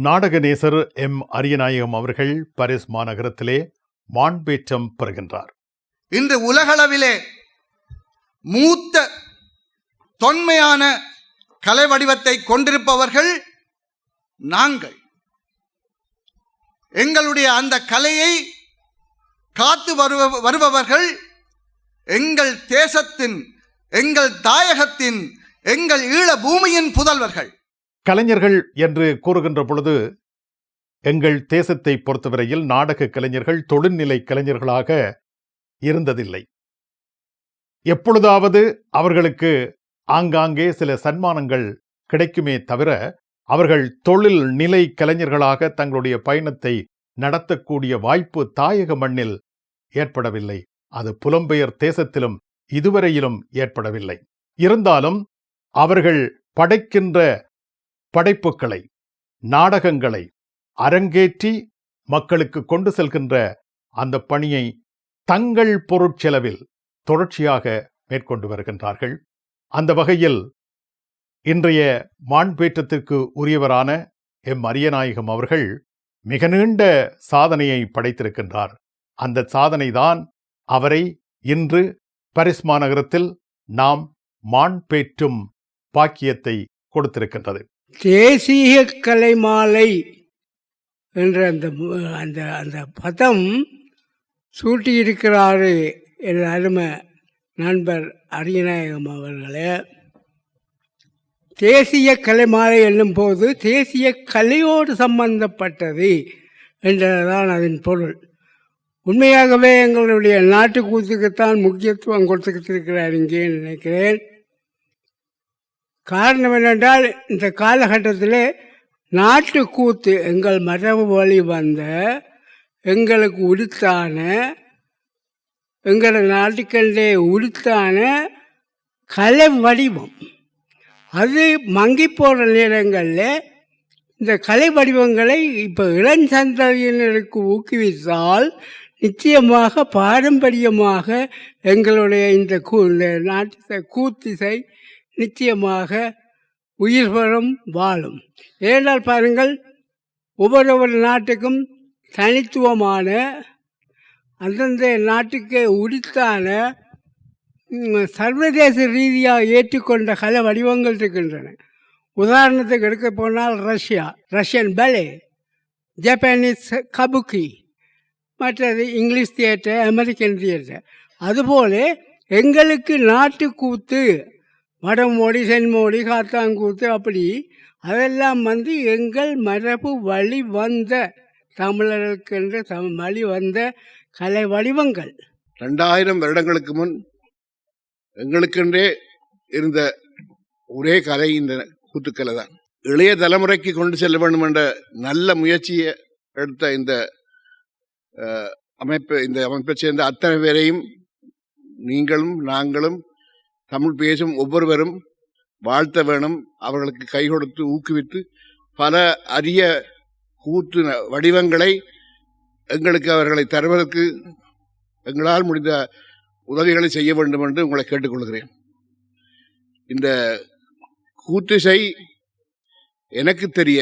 நாடகநேசர் M Ariyanayagam அவர்கள் Paris மாநகரத்திலே மாண்பேற்றம் பெறுகின்றார். இன்று உலகளவிலே மூத்த தொன்மையான கலை வடிவத்தை கொண்டிருப்பவர்கள் நாங்கள். எங்களுடைய அந்த கலையை காத்து வருபவர்கள் எங்கள் தேசத்தின், எங்கள் தாயகத்தின், எங்கள் ஈழ பூமியின் புதல்வர்கள். கலைஞர்கள் என்று கூறுகின்ற பொழுது எங்கள் தேசத்தை பொறுத்தவரையில் நாடக கலைஞர்கள் தொழில்நிலை கலைஞர்களாக இருந்ததில்லை. எப்பொழுதாவது அவர்களுக்கு ஆங்காங்கே சில சன்மானங்கள் கிடைக்குமே தவிர அவர்கள் தொழில் நிலை கலைஞர்களாக தங்களுடைய பயணத்தை நடத்தக்கூடிய வாய்ப்பு தாயக மண்ணில் ஏற்படவில்லை. அது புலம்பெயர் தேசத்திலும் இதுவரையிலும் ஏற்படவில்லை. இருந்தாலும் அவர்கள் படைக்கின்ற படைப்புகளை, நாடகங்களை அரங்கேற்றி மக்களுக்கு கொண்டு செல்கின்ற அந்த பணியை தங்கள் பொருட்செலவில் தொடர்ச்சியாக மேற்கொண்டு வருகின்றார்கள். அந்த வகையில் இன்றைய மாண்பேற்றத்திற்கு உரியவரான எம் அரியநாயகம் அவர்கள் மிக நீண்ட சாதனையை படைத்திருக்கின்றார். அந்த சாதனைதான் அவரை இன்று பாரிஸ் மாநகரத்தில் நாம் மாண்பேற்றும் பாக்கியத்தை கொடுத்திருக்கின்றது. தேசிய கலைமாலை என்ற அந்த பதம் சூட்டியிருக்கிறாரு என் அருமை நண்பர் அரியநாயகம் அவர்களே. தேசிய கலைமாலை என்னும் போது தேசிய கலையோடு சம்பந்தப்பட்டது என்றதான் அதன் பொருள். உண்மையாகவே எங்களுடைய நாட்டுக்கூத்துக்குத்தான் முக்கியத்துவம் கொடுத்துக்கிட்டிருக்கிறார் இங்கே நினைக்கிறேன். காரணம் என்னென்றால் இந்த காலகட்டத்தில் நாட்டுக்கூத்து எங்கள் மரபு வழி வந்த எங்களுக்கு உரித்தான, எங்களது நாட்டுக்கண்டே உரித்தான கலை வடிவம் அது மங்கி போகிற நேரங்களில் இந்த கலை வடிவங்களை இப்போ இளஞ்சந்ததியினருக்கு ஊக்குவித்தால் நிச்சயமாக பாரம்பரியமாக எங்களுடைய இந்த நாட்டு கூத்திசை நிச்சயமாக உயிர் பெறும், வாழும். ஏனென்றால் பாருங்கள், ஒவ்வொரு நாட்டுக்கும் தனித்துவமான அந்தந்த நாட்டுக்கு உரித்தான சர்வதேச ரீதியாக ஏற்றுக்கொண்ட கலை வடிவங்கள் இருக்கின்றன. உதாரணத்துக்கு எடுக்க போனால் ரஷ்யன் பலே, ஜப்பானீஸ் கபுக்கி, மற்றது இங்கிலீஷ் தியேட்டர், அமெரிக்கன் தியேட்டர். அதுபோல எங்களுக்கு நாட்டுக்கூத்து, வடமோடி, சென்மோடி, காத்தாங்கூத்து, அப்படி அதெல்லாம் எங்கள் மரபு வழி வந்த தமிழர்களுக்கென்று வழி வந்த கலை வடிவங்கள். 2000 வருடங்களுக்கு முன் எங்களுக்கென்றே இருந்த ஒரே கலை இந்த கூத்துக்கலை தான். இளைய தலைமுறைக்கு கொண்டு செல்ல வேண்டும் என்ற நல்ல முயற்சியை எடுத்த இந்த அமைப்பை சேர்ந்த அத்தனை பேரையும் நீங்களும் நாங்களும் தமிழ் பேசும் ஒவ்வொருவரும் வாழ்த்த வேணும். அவர்களுக்கு கை கொடுத்து ஊக்குவித்து பல அரிய கூத்து வடிவங்களை எங்களுக்கு அவர்களை தருவதற்கு எங்களால் முடிந்த உதவிகளை செய்ய வேண்டும் என்று உங்களை கேட்டுக்கொள்கிறேன். இந்த கூத்திசை எனக்கு தெரிய,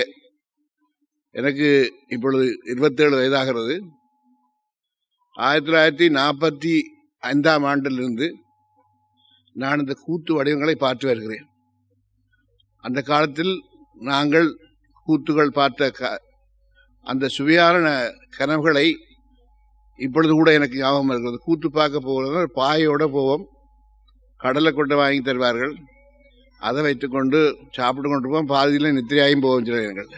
எனக்கு இப்பொழுது 27 வயதாகிறது. 1945ஆம் ஆண்டிலிருந்து நான் இந்த கூத்து வடிவங்களை பார்த்து வருகிறேன். அந்த காலத்தில் நாங்கள் கூத்துகள் பார்த்த அந்த சுவையான கனவுகளை இப்பொழுது கூட எனக்கு ஞாபகம் இருக்கிறது. கூத்து பார்க்க போகிறது பாயோட போவோம், கடலை கொண்டை வாங்கி தருவார்கள், அதை வைத்துக்கொண்டு சாப்பிட்டு கொண்டு போவோம், பாதியில் நித்திரையாயும் போவோம். சில இடங்கள்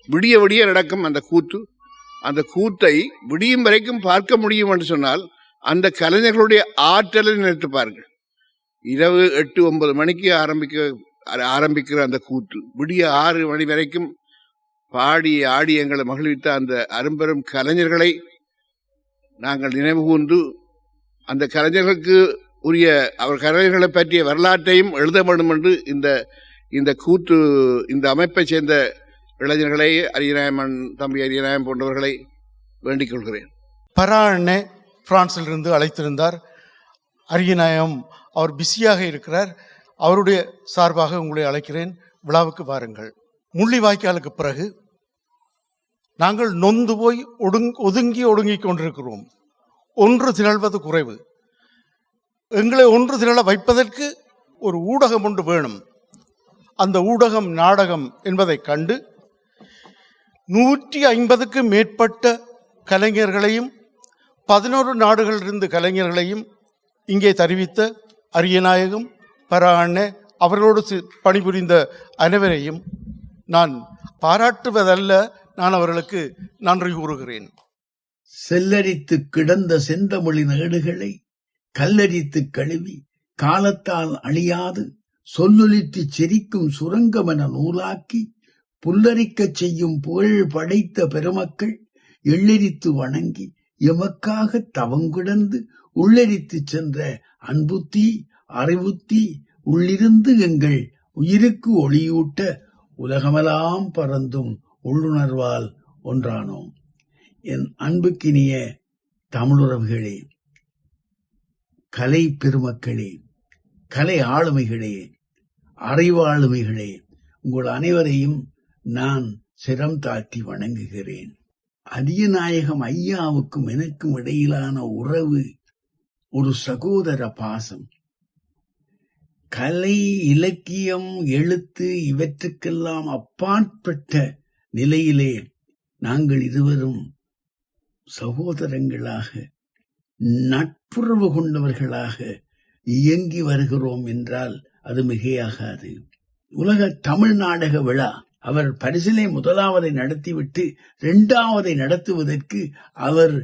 விடிய விடிய நடக்கும் அந்த கூத்து. அந்த கூத்தை விடியும் வரைக்கும் பார்க்க முடியும் என்று சொன்னால் அந்த கலைஞர்களுடைய ஆற்றலை நினைத்து பாருங்கள். இரவு 8-9 மணிக்கு ஆரம்பிக்கிற அந்த கூத்து விடிய 6 மணி வரைக்கும் பாடி ஆடி எங்களை மகிழ்வித்த அந்த அரும்பெரும் கலைஞர்களை நாங்கள் நினைவு கூர்ந்து அந்த கலைஞர்களுக்கு உரிய அவர் கலைஞர்களை பற்றிய வரலாற்றையும் எழுத வேண்டும் என்று இந்த கூத்து இந்த அமைப்பை சேர்ந்த இளைஞர்களை அரியநாயகன் தம்பி அரியநாயகம் போன்றவர்களை வேண்டிக் கொள்கிறேன். பராண்ணே பிரான்சிலிருந்து அழைத்திருந்தார். அரியநாயகம் அவர் பிஸியாக இருக்கிறார். அவருடைய சார்பாக உங்களை அழைக்கிறேன், விழாவுக்கு வாருங்கள். முள்ளிவாய்க்காலுக்கு பிறகு நாங்கள் நொந்து போய் ஒதுங்கிக் கொண்டிருக்கிறோம். ஒன்று திரள்வது குறைவு. எங்களை ஒன்று திரள வைப்பதற்கு ஒரு ஊடகம் ஒன்று வேணும். அந்த ஊடகம் நாடகம் என்பதை கண்டு 150க்கு மேற்பட்ட கலைஞர்களையும் 11 நாடுகளிலிருந்து கலைஞர்களையும் இங்கே தெரிவித்த அரியநாயகம் பராண்ணே அவர்களோடு பணிபுரிந்த அனைவரையும் நான் பாராட்டுவதல்ல, நான் அவர்களுக்கு நன்றி கூறுகிறேன். செல்லரித்து கிடந்த செந்தமிழின் ஏடுகளை கல்லரித்து கழுவி காலத்தால் அழியாது சொல்லொலித்துச் செரிக்கும் சுரங்கமென நூலாக்கி புல்லரிக்கச் செய்யும் புகழ் படைத்த பெருமக்கள் எள்ளெரித்து வணங்கி எமக்காக தவங்கிடந்து உள்ளெரித்துச் சென்ற அன்புத்தி அறிவுத்தி உள்ளிருந்து எங்கள் உயிருக்கு ஒளியூட்ட உலகமெல்லாம் பறந்தும் உள்ளுணர்வால் ஒன்றானோம். என் அன்புக்கினிய தமிழுறவுகளே, கலை பெருமக்களே, கலை ஆளுமைகளே, அறிவாளுமைகளே, உங்கள் அனைவரையும் நான் சிரம் தாழ்த்தி வணங்குகிறேன். அரியநாயகம் ஐயாவுக்கும் எனக்கும் இடையிலான உறவு ஒரு சகோதர பாசம். கலை, இலக்கியம், எழுத்து இவற்றுக்கெல்லாம் அப்பாற்பட்ட நிலையிலே நாங்கள் இருவரும் சகோதரங்களாக நட்புறவு கொண்டவர்களாக இயங்கி வருகிறோம் என்றால் அது மிகையாகாது. உலக தமிழ் நாடக விழா அவர் பரிசிலை முதலாவதை நடத்திவிட்டு 2வதை நடத்துவதற்கு அவர்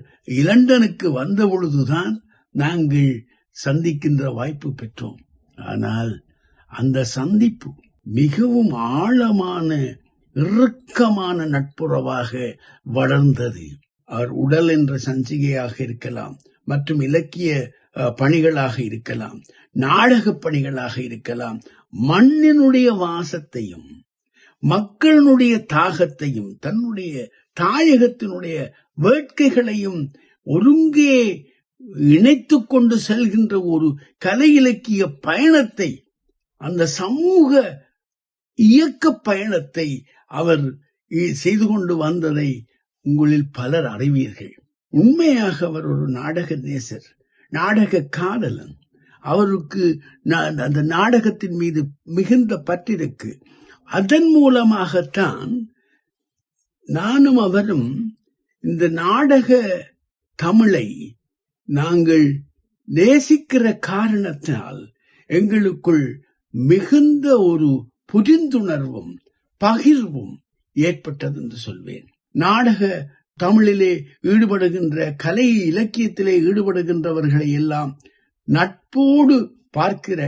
லண்டனுக்கு வந்த பொழுதுதான் நாங்கள் சந்திக்கின்ற வாய்ப்பு பெற்றோம். ஆனால் அந்த சந்திப்பு மிகவும் ஆழமான இறுக்கமான நட்புறவாக வளர்ந்தது. அவர் உடல் என்ற சஞ்சிகையாக இருக்கலாம், மற்றும் இலக்கிய பணிகளாக இருக்கலாம், நாடக பணிகளாக இருக்கலாம், மண்ணினுடைய வாசத்தையும் மக்களினுடைய தாகத்தையும் தன்னுடைய தாயகத்தினுடைய வேட்கைகளையும் ஒருங்கே இணைத்து கொண்டு செல்கின்ற ஒரு கலை இலக்கிய பயணத்தை, அந்த சமூக இயக்க பயணத்தை அவர் செய்து கொண்டு வந்ததை உங்களில் பலர் அறிவீர்கள். உண்மையாக அவர் ஒரு நாடக நேசர், நாடக காதலன். அவருக்கு அந்த நாடகத்தின் மீது மிகுந்த பற்றிருக்கு. அதன் மூலமாகத்தான் நானும் அவரும் இந்த நாடக தமிழை நாங்கள் நேசிக்கிற காரணத்தால் எங்களுக்குள் மிகுந்த ஒரு புரிந்துணர்வும் பகிர்வும் ஏற்பட்டது என்று சொல்வேன். நாடக தமிழிலே ஈடுபடுகின்ற கலை இலக்கியத்திலே ஈடுபடுகின்றவர்களை எல்லாம் நட்போடு பார்க்கிற,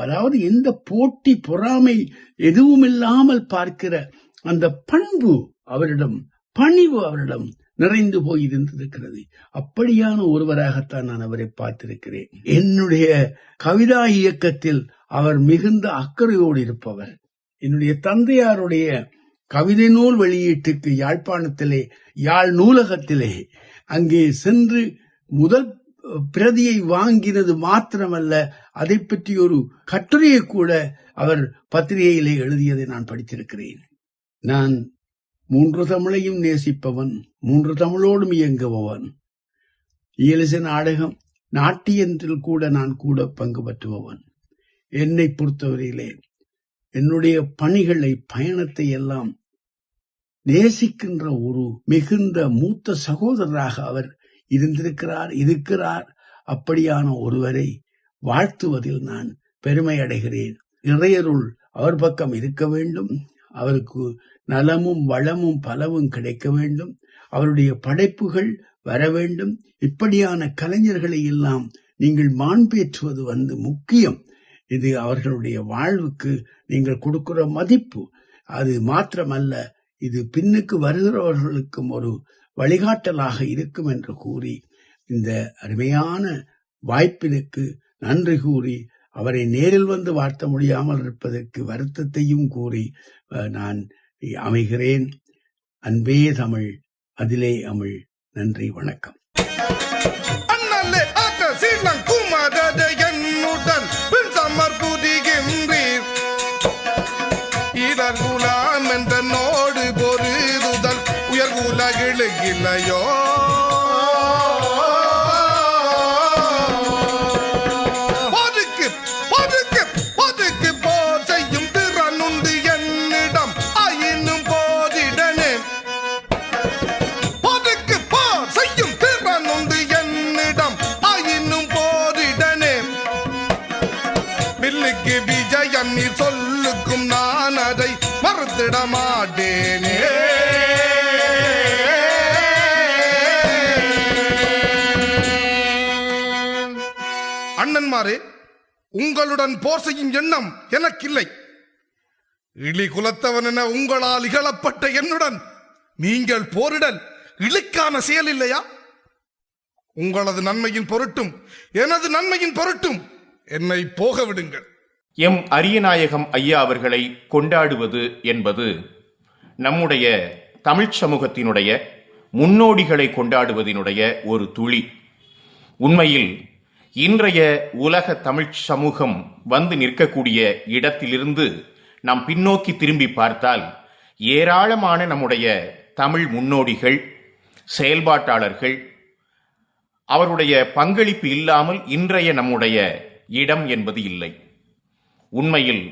அதாவது எந்த போட்டி பொறாமை எதுவும் இல்லாமல் பார்க்கிற அந்த பண்பு அவரிடம், பணிவு அவரிடம் நிறைந்து போயிருந்திருக்கிறது. அப்படியான ஒருவராகத்தான் நான் அவரை பார்த்திருக்கிறேன். என்னுடைய கவிதா இயக்கத்தில் அவர் மிகுந்த அக்கறையோடு இருப்பவர். என்னுடைய தந்தையாருடைய கவிதை நூல் வெளியீட்டுக்கு யாழ்ப்பாணத்திலே யாழ் நூலகத்திலே அங்கே சென்று முதல் பிரதியை வாங்கினது மாத்திரமல்ல, அதை பற்றி ஒரு கட்டுரையை கூட அவர் பத்திரிகையிலே எழுதியதை நான் படித்திருக்கிறேன். நான் 3 தமிழையும் நேசிப்பவன், 3 தமிழோடும் இயங்குபவன். இயலிசை நாடகம் நாட்டியத்தில் கூட நான் கூட பங்கு பற்றுபவன். என்னை பொறுத்தவரையிலே என்னுடைய பணிகளை, பயணத்தை எல்லாம் நேசிக்கின்ற ஒரு மிகுந்த மூத்த சகோதரராக அவர் இருக்கிறார். அப்படியான ஒருவரை வாழ்த்துவதில் நான் பெருமை அடைகிறேன். இறையருள் அவர் பக்கம் இருக்க வேண்டும். அவருக்கு நலமும் வளமும் பலவும் கிடைக்க வேண்டும். அவருடைய படைப்புகள் வர வேண்டும். இப்படியான கலைஞர்களை எல்லாம் நீங்கள் மாண்பேற்றுவது முக்கியம். இது அவர்களுடைய வாழ்வுக்கு நீங்கள் கொடுக்கிற மதிப்பு. அது மாத்திரமல்ல, இது பின்னுக்கு வருகிறவர்களுக்கும் ஒரு வழிகாட்டலாக இருக்கும் என்று கூறி, இந்த அருமையான வாய்ப்பிற்கு நன்றி கூறி, அவரை நேரில் வந்து வாழ்த்த முடியாமல் இருப்பதற்கு வருத்தத்தையும் கூறி நான் அமைகிறேன். அன்பே தமிழ், அதிலே அமிழ். நன்றி, வணக்கம். என்ற நோடு பொருதுதல் விழுகிலையோ பதுக்கு பதுக்கு பதுக்கு போர் செய்யும் திறனுண்டு என்னிடம் ஆயினும் போதிடனே பதுக்கு போர் செய்யும் திறனுண்டு என்னிடம் ஆயினும் போதிடனே பில்லுக்கு விஜயம் நீ சொல்லுக்கும் நான் அதை மறுத்திட மாட்டேனே அண்ணன்மாரே, உங்களுடன் போர் செய்யும் எண்ணம் எனக்கில்லை. இழி குலத்தவன் என உங்களால் இகழப்பட்ட என்னுடன் நீங்கள் போரிடல் இழுக்கான செயல் இல்லையா? உங்களது நன்மையின் பொருட்டும் எனது நன்மையின் பொருட்டும் என்னை போக விடுங்கள். எம் அரியநாயகம் ஐயா அவர்களை கொண்டாடுவது என்பது நம்முடைய தமிழ்ச் சமூகத்தினுடைய முன்னோடிகளை கொண்டாடுவதனுடைய ஒரு துளி. உண்மையில் இன்றைய உலக தமிழ்ச் சமூகம் வந்து நிற்கக்கூடிய இடத்திலிருந்து நாம் பின்னோக்கி திரும்பி பார்த்தால் ஏராளமான நம்முடைய தமிழ் முன்னோடிகள், செயல்பாட்டாளர்கள், அவருடைய பங்களிப்பு இல்லாமல் இன்றைய நம்முடைய இடம் என்பது இல்லை. உண்மையில்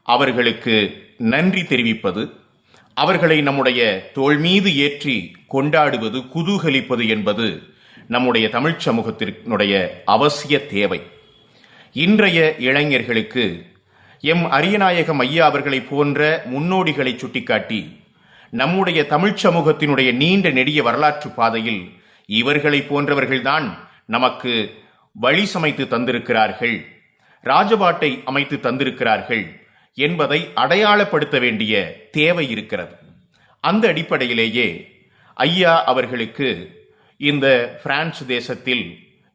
அவர்களுக்கு நன்றி தெரிவிப்பது, அவர்களை நம்முடைய தோள் மீது ஏற்றி கொண்டாடுவது, குதூகலிப்பது என்பது நம்முடைய தமிழ்ச் சமூகத்தினுடைய அவசிய தேவை. இன்றைய இளைஞர்களுக்கு எம் அரியநாயகம் ஐயா அவர்களை போன்ற முன்னோடிகளை சுட்டிக்காட்டி நம்முடைய தமிழ்ச் சமூகத்தினுடைய நீண்ட நெடிய வரலாற்று பாதையில் இவர்களை போன்றவர்கள்தான் நமக்கு வழி சமைத்து தந்திருக்கிறார்கள், ராஜபாட்டை அமைத்து தந்திருக்கிறார்கள் என்பதை அடையாளப்படுத்த வேண்டிய தேவை இருக்கிறது. அந்த அடிப்படையிலேயே ஐயா அவர்களுக்கு இந்த பிரான்ஸ் தேசத்தில்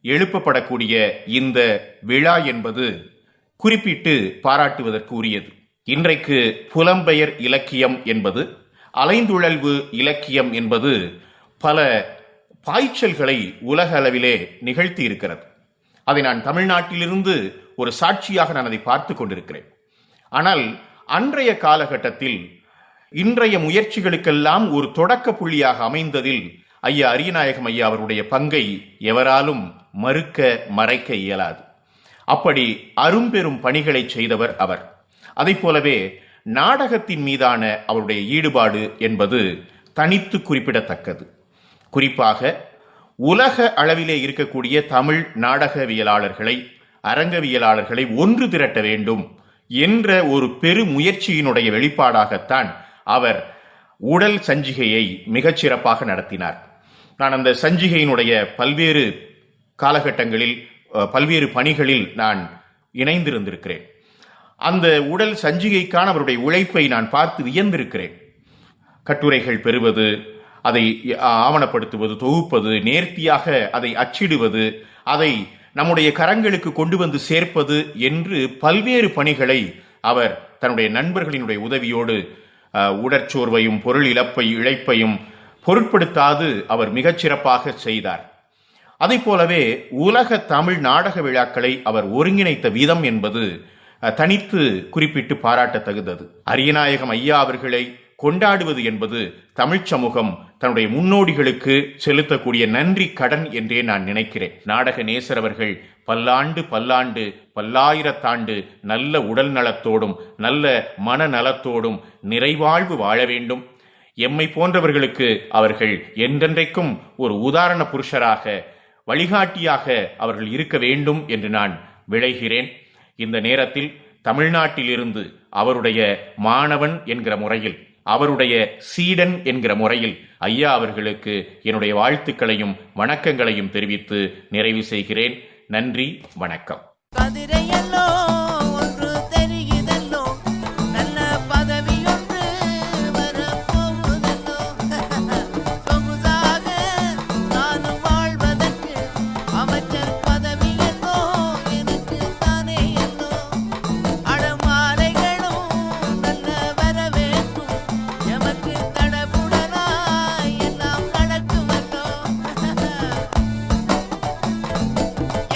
எழுப்பப்படக்கூடிய இந்த விழா என்பது குறிப்பிட்டு பாராட்டுவதற்கு உரியது. இன்றைக்கு புலம்பெயர் இலக்கியம் என்பது, அலைந்துழல்வு இலக்கியம் என்பது பல பாய்ச்சல்களை உலக அளவிலே நிகழ்த்தி இருக்கிறது. அதை நான் தமிழ்நாட்டிலிருந்து ஒரு சாட்சியாக நான் அதை பார்த்து கொண்டிருக்கிறேன். ஆனால் அன்றைய காலகட்டத்தில் இன்றைய முயற்சிகளுக்கெல்லாம் ஒரு தொடக்க புள்ளியாக அமைந்ததில் ஐயா அரியநாயகம் ஐயா அவருடைய பங்கை எவராலும் மறுக்க மறைக்க இயலாது. அப்படி அரும்பெரும் பணிகளை செய்தவர் அவர். அதை போலவே நாடகத்தின் மீதான அவருடைய ஈடுபாடு என்பது தனித்து குறிப்பிடத்தக்கது. குறிப்பாக உலக அளவிலே இருக்கக்கூடிய தமிழ் நாடகவியலாளர்களை, அரங்கவியலாளர்களை ஒன்று திரட்ட வேண்டும் என்ற ஒரு பெரு முயற்சியினுடைய வெளிப்பாடாகத்தான் அவர் உடல் சஞ்சிகையை மிகச்சிறப்பாக நடத்தினார். நான் அந்த சஞ்சிகையினுடைய பல்வேறு காலகட்டங்களில் பல்வேறு பணிகளில் நான் இணைந்திருந்திருக்கிறேன். அந்த உடல் சஞ்சிகைக்கான அவருடைய உழைப்பை நான் பார்த்து வியந்திருக்கிறேன். கட்டுரைகள் பெறுவது, அதை ஆவணப்படுத்துவது, தொகுப்பது, நேர்த்தியாக அதை அச்சிடுவது, அதை நம்முடைய கரங்களுக்கு கொண்டு வந்து சேர்ப்பது என்று பல்வேறு பணிகளை அவர் தன்னுடைய நண்பர்களினுடைய உதவியோடு உடற்சோர்வையும் பொருள் இழைப்பையும் பொருட்படுத்தாது அவர் மிகச்சிறப்பாக செய்தார். அதை போலவே உலக தமிழ் நாடக விழாக்களை அவர் ஒருங்கிணைத்த விதம் என்பது தனித்து குறிப்பிட்டு பாராட்ட தகுந்தது. அரியநாயகம் ஐயா அவர்களை கொண்டாடுவது என்பது தமிழ்ச் சமூகம் தன்னுடைய முன்னோடிகளுக்கு செலுத்தக்கூடிய நன்றி கடன் என்றே நான் நினைக்கிறேன். நாடக நேசர் அவர்கள் பல்லாண்டு பல்லாண்டு பல்லாயிரத்தாண்டு நல்ல உடல் நலத்தோடும் நல்ல மனநலத்தோடும் நிறைவாழ்வு வாழ வேண்டும். எம்மை போன்றவர்களுக்கு அவர்கள் என்றென்றைக்கும் ஒரு உதாரண புருஷராக, வழிகாட்டியாக அவர்கள் இருக்க வேண்டும் என்று நான் விளைகிறேன். இந்த நேரத்தில் தமிழ்நாட்டிலிருந்து அவருடைய மாணவன் என்கிற முறையில், அவருடைய சீடன் என்கிற முறையில் ஐயா அவர்களுக்கு என்னுடைய வாழ்த்துக்களையும் வணக்கங்களையும் தெரிவித்து நிறைவு செய்கிறேன். நன்றி, வணக்கம்.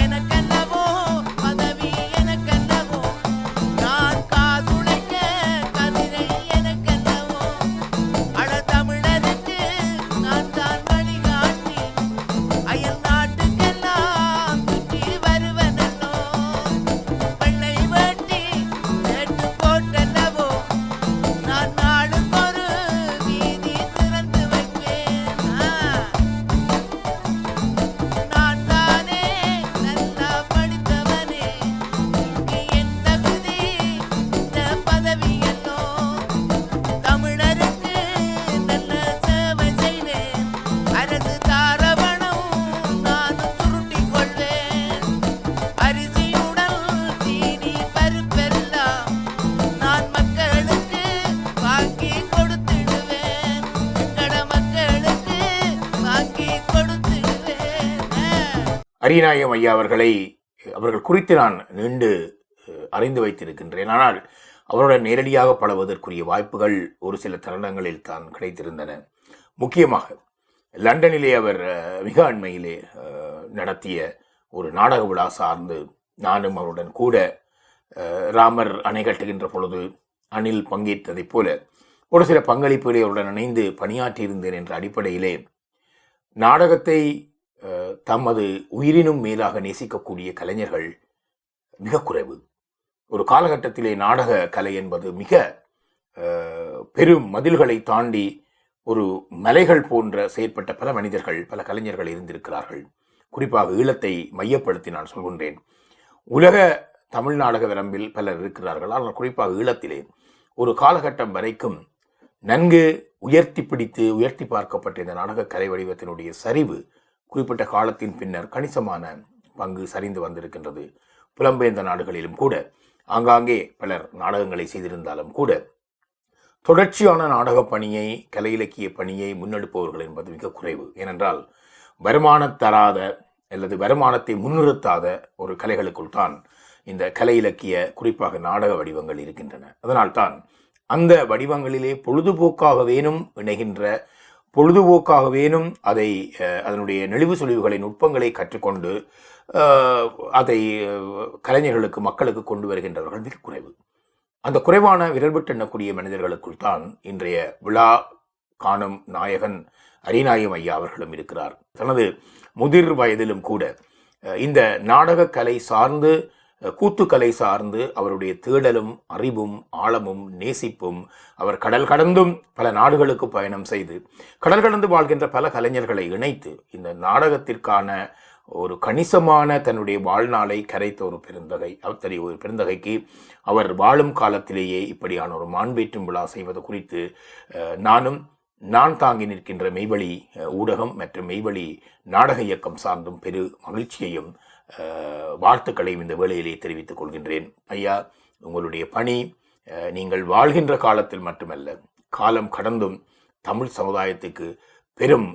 எனக்கல்லவோ பதவி எனக்கு அரியநாயகம் ஐயா அவர்கள் குறித்து நான் நீண்டு அறிந்து வைத்திருக்கின்றேன். ஆனால் அவருடன் நேரடியாக பழகுவதற்குரிய வாய்ப்புகள் ஒரு சில தருணங்களில் தான் கிடைத்திருந்தன. முக்கியமாக லண்டனிலே அவர் மிக அண்மையிலே நடத்திய ஒரு நாடக விழா சார்ந்து நானும் அவருடன் கூட ராமர் அணை கட்டுகின்ற பொழுது அணில் பங்கேற்றதைப் போல ஒரு சில பங்களிப்புகளை அவருடன் இணைந்து பணியாற்றியிருந்தேன் என்ற அடிப்படையிலே நாடகத்தை தமது உயிரினும் மேலாக நேசிக்கக்கூடிய கலைஞர்கள் மிக குறைவு. ஒரு காலகட்டத்திலே நாடக கலை என்பது மிக பெரும் மதில்களை தாண்டி ஒரு மலைகள் போன்ற செயற்பட்ட பல மனிதர்கள், பல கலைஞர்கள் இருந்திருக்கிறார்கள். குறிப்பாக ஈழத்தை மையப்படுத்தி நான் சொல்கின்றேன். உலக தமிழ் நாடக வரம்பில் பலர் இருக்கிறார்கள். ஆனால் குறிப்பாக ஈழத்திலே ஒரு காலகட்டம் வரைக்கும் நன்கு உயர்த்தி பார்க்கப்பட்ட இந்த நாடக கலை வடிவத்தினுடைய சரிவு குறிப்பிட்ட காலத்தின் பின்னர் கணிசமான பங்கு சரிந்து வந்திருக்கின்றது. புலம்பெயர்ந்த நாடுகளிலும் கூட ஆங்காங்கே பலர் நாடகங்களை செய்திருந்தாலும் கூட தொடர்ச்சியான நாடக பணியை, கலை இலக்கிய பணியை முன்னெடுப்பவர்கள் என்பது மிக குறைவு. ஏனென்றால் வருமானம் தராத அல்லது வருமானத்தை முன்னிறுத்தாத ஒரு கலைகளுக்குள் தான் இந்த கலை இலக்கிய குறிப்பாக நாடக வடிவங்கள் இருக்கின்றன. அதனால்தான் அந்த வடிவங்களிலே பொழுதுபோக்காக வேணும் இணைகின்ற, பொழுதுபோக்காக வேணும் அதை அதனுடைய நெளிவு சுழிவுகளை நுட்பங்களை கற்றுக்கொண்டு அதை கலைஞர்களுக்கு, மக்களுக்கு கொண்டு வருகின்றவர்கள் மிக குறைவு. அந்த குறைவான விரல்விட்டு எண்ணக்கூடிய மனிதர்களுக்குள் தான் இன்றைய விழா காணும் நாயகன் அரியநாயகம் ஐயா அவர்களும் இருக்கிறார். தனது முதிர் வயதிலும் கூட இந்த நாடக கலை சார்ந்து, கூத்துக்கலை சார்ந்து அவருடைய தேடலும் அறிவும் ஆழமும் நேசிப்பும், அவர் கடல் கடந்தும் பல நாடுகளுக்கு பயணம் செய்து கடல் கடந்து வாழ்கின்ற பல கலைஞர்களை இணைத்து இந்த நாடகத்திற்கான ஒரு கணிசமான தன்னுடைய வாழ்நாளை கரைத்த ஒரு பெருந்தகை. அத்தகைய ஒரு பெருந்தகைக்கு அவர் வாழும் காலத்திலேயே இப்படியான ஒரு மாண்பேற்றும் விழா செய்வது குறித்து நான் தாங்கி நிற்கின்ற மெய்வழி ஊடகம் மற்றும் மெய்வழி நாடக இயக்கம் சார்ந்தும் பெரு மகிழ்ச்சியையும் வாழ்த்துக்களையும் இந்த வேளையிலே தெரிவித்துக் கொள்கின்றேன். ஐயா, உங்களுடைய பணி நீங்கள் வாழ்கின்ற காலத்தில் மட்டுமல்ல, காலம் கடந்தும் தமிழ் சமுதாயத்துக்கு பெரும்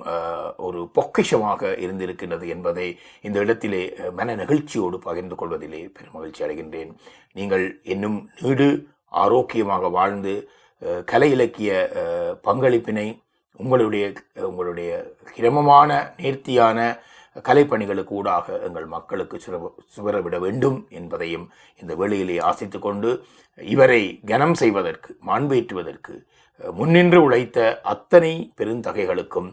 ஒரு பொக்கிஷமாக இருந்திருக்கின்றது என்பதை இந்த இடத்திலே மன நெகிழ்ச்சியோடு பகிர்ந்து கொள்வதிலே பெரும் மகிழ்ச்சி அடைகின்றேன். நீங்கள் இன்னும் நீடு ஆரோக்கியமாக வாழ்ந்து கலை இலக்கிய பங்களிப்பினை உங்களுடைய கிரமமான நேர்த்தியான கலைப்பணிகளுக்கு ஊடாக எங்கள் மக்களுக்கு சுவரவிட வேண்டும் என்பதையும் இந்த வேளையிலே ஆசித்து கொண்டு, இவரை கனம் செய்வதற்கு, மாண்பேற்றுவதற்கு முன்னின்று உழைத்த அத்தனை பெருந்தகைகளுக்கும்